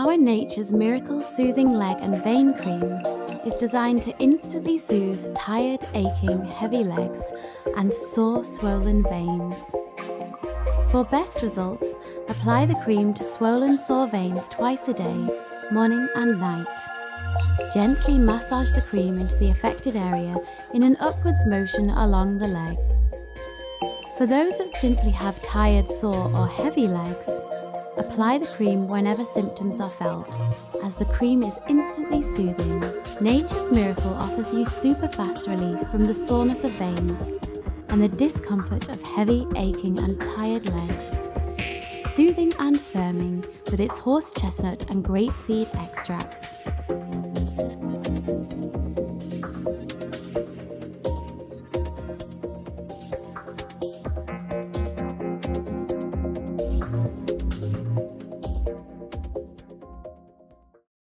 Our Nature's Miracle Soothing Leg and Vein Cream is designed to instantly soothe tired, aching, heavy legs and sore, swollen veins. For best results, apply the cream to swollen, sore veins twice a day, morning and night. Gently massage the cream into the affected area in an upwards motion along the leg. For those that simply have tired, sore or heavy legs, apply the cream whenever symptoms are felt, as the cream is instantly soothing. Nature's Miracle offers you super fast relief from the soreness of veins and the discomfort of heavy, aching and tired legs. Soothing and firming with its horse chestnut and grapeseed extracts.